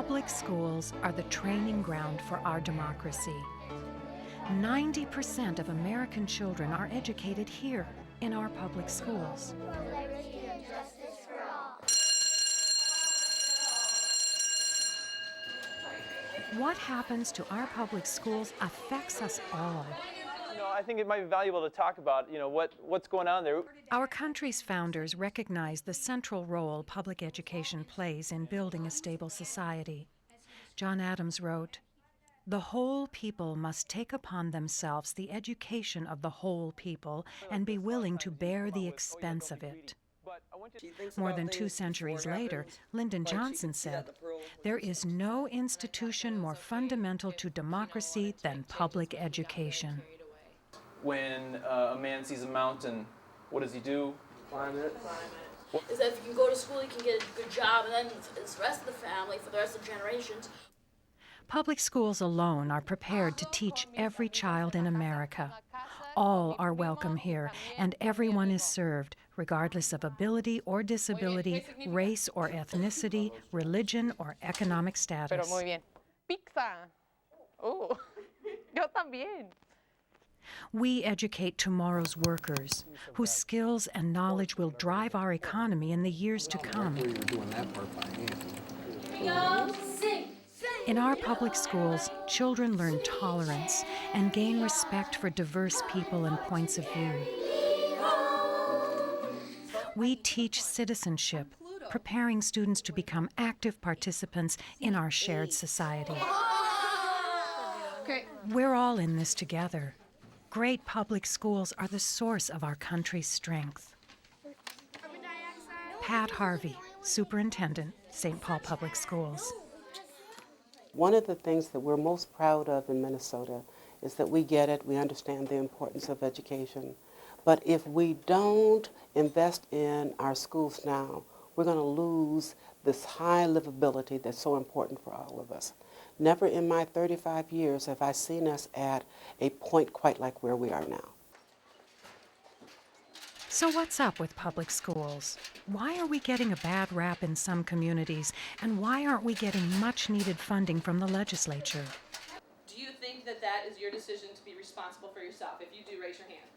Public schools are the training ground for our democracy. 90% of American children are educated here in our public schools. What happens to our public schools affects us all. I think it might be valuable to talk about, what's going on there. Our country's founders recognized the central role public education plays in building a stable society. John Adams wrote, "The whole people must take upon themselves the education of the whole people and be willing to bear the expense of it." More than 2 centuries later, Lyndon Johnson said, "There is no institution more fundamental to democracy than public education." When a man sees a mountain, what does he do? Climb it. Is that if you can go to school, you can get a good job, and then it's the rest of the family for the rest of generations. Public schools alone are prepared to teach every child in America. All are welcome here, and everyone is served, regardless of ability or disability, race or ethnicity, religion or economic status. Pero muy bien. Pizza. Oh, yo también. We educate tomorrow's workers, whose skills and knowledge will drive our economy in the years to come. In our public schools, children learn tolerance and gain respect for diverse people and points of view. We teach citizenship, preparing students to become active participants in our shared society. We're all in this together. Great public schools are the source of our country's strength. Pat Harvey, Superintendent, St. Paul Public Schools. One of the things that we're most proud of in Minnesota is that we get it, we understand the importance of education. But if we don't invest in our schools now, we're going to lose this high livability that's so important for all of us. Never in my 35 years have I seen us at a point quite like where we are now. So what's up with public schools? Why are we getting a bad rap in some communities, and why aren't we getting much-needed funding from the legislature? Do you think that that is your decision to be responsible for yourself? If you do, raise your hand.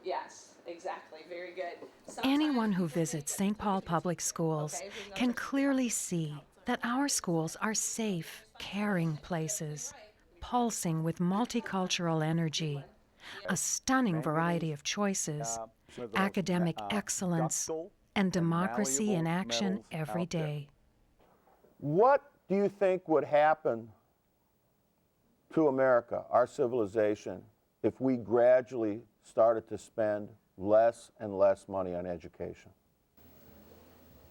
Yes, exactly. Very good. Anyone who visits St. Paul Public Schools can clearly see that our schools are safe, caring places, pulsing with multicultural energy, a stunning variety of choices, academic excellence, and democracy in action every day. What do you think would happen to America, our civilization, if we gradually started to spend less and less money on education?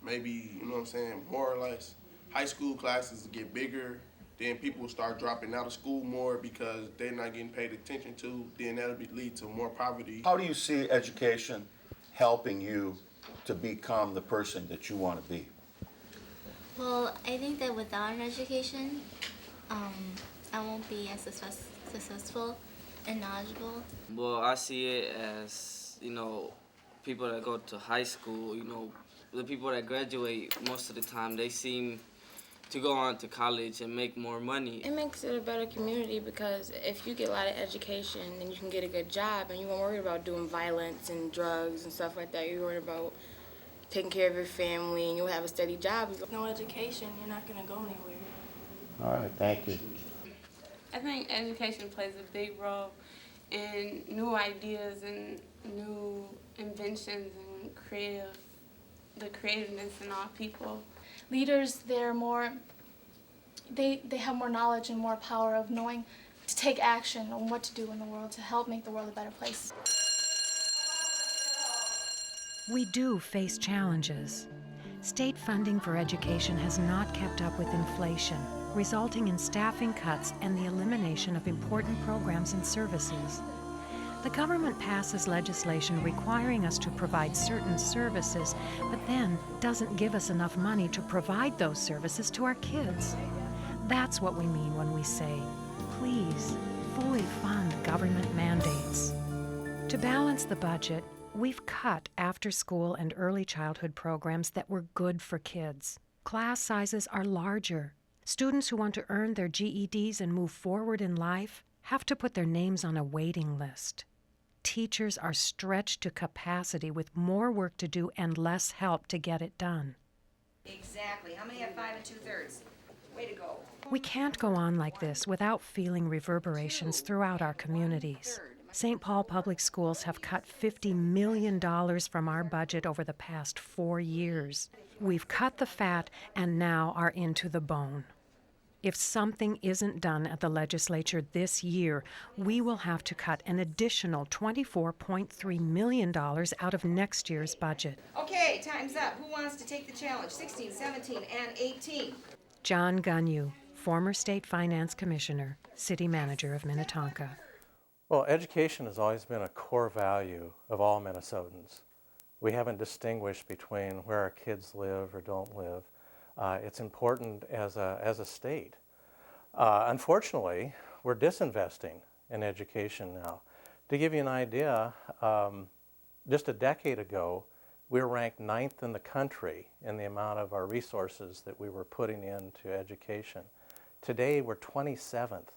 Maybe, more or less. High school classes get bigger, then people will start dropping out of school more because they're not getting paid attention to, then that'll lead to more poverty. How do you see education helping you to become the person that you want to be? Well, I think that without an education, I won't be as successful and knowledgeable. Well, I see it as, people that go to high school, the people that graduate, most of the time, they seem to go on to college and make more money. It makes it a better community because if you get a lot of education and you can get a good job and you won't worry about doing violence and drugs and stuff like that, you're worried about taking care of your family and you'll have a steady job. With no education, you're not going to go anywhere. All right, thank you. I think education plays a big role in new ideas and new inventions and the creativeness in all people. Leaders, they have more knowledge and more power of knowing to take action on what to do in the world to help make the world a better place. We do face challenges. State funding for education has not kept up with inflation, resulting in staffing cuts and the elimination of important programs and services. The government passes legislation requiring us to provide certain services, but then doesn't give us enough money to provide those services to our kids. That's what we mean when we say, please, fully fund government mandates. To balance the budget, we've cut after-school and early childhood programs that were good for kids. class sizes are larger. Students who want to earn their GEDs and move forward in life have to put their names on a waiting list. Teachers are stretched to capacity with more work to do and less help to get it done. Exactly. How many have 5 2/3? Way to go. We can't go on like this without feeling reverberations throughout our communities. St. Paul Public Schools have cut $50 million from our budget over the past 4 years. We've cut the fat and now are into the bone. If something isn't done at the legislature this year, we will have to cut an additional $24.3 million out of next year's budget. Okay, time's up. Who wants to take the challenge? 16, 17, and 18. John Gunyu, former state finance commissioner, city manager of Minnetonka. Well, education has always been a core value of all Minnesotans. We haven't distinguished between where our kids live or don't live. It's important as a state. Unfortunately, we're disinvesting in education now. To give you an idea, just a decade ago, we were ranked 9th in the country in the amount of our resources that we were putting into education. Today, we're 27th.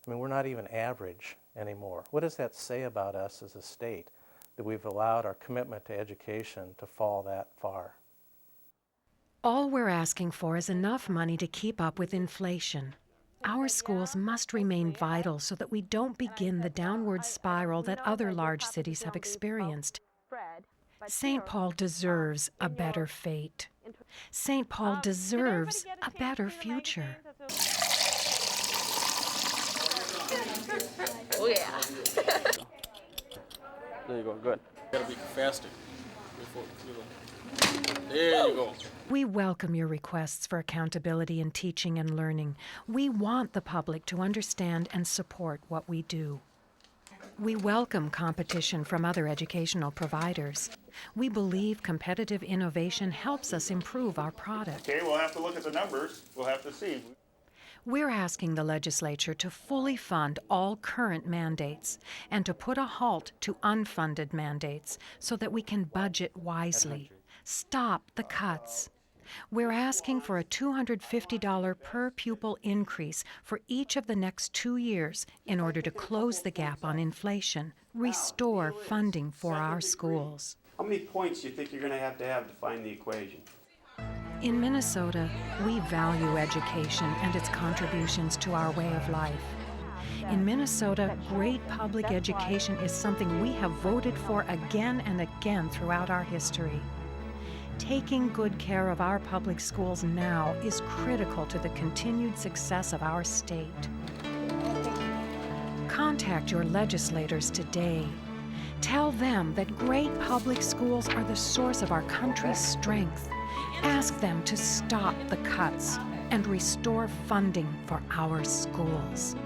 I mean, we're not even average anymore. What does that say about us as a state, that we've allowed our commitment to education to fall that far? All we're asking for is enough money to keep up with inflation. Our schools must remain vital so that we don't begin the downward spiral that other large cities have experienced. St. Paul deserves a better fate. St. Paul deserves a better future. Oh yeah. There you go, good. Gotta be faster. There you go. We welcome your requests for accountability in teaching and learning. We want the public to understand and support what we do. We welcome competition from other educational providers. We believe competitive innovation helps us improve our product. Okay, we'll have to look at the numbers. We'll have to see. We're asking the legislature to fully fund all current mandates and to put a halt to unfunded mandates so that we can budget wisely. Stop the cuts. We're asking for a $250 per pupil increase for each of the next 2 years in order to close the gap on inflation, restore funding for our schools. How many points do you think you're going to have to find the equation? In Minnesota, we value education and its contributions to our way of life. In Minnesota, great public education is something we have voted for again and again throughout our history. Taking good care of our public schools now is critical to the continued success of our state. Contact your legislators today. Tell them that great public schools are the source of our country's strength. Ask them to stop the cuts and restore funding for our schools.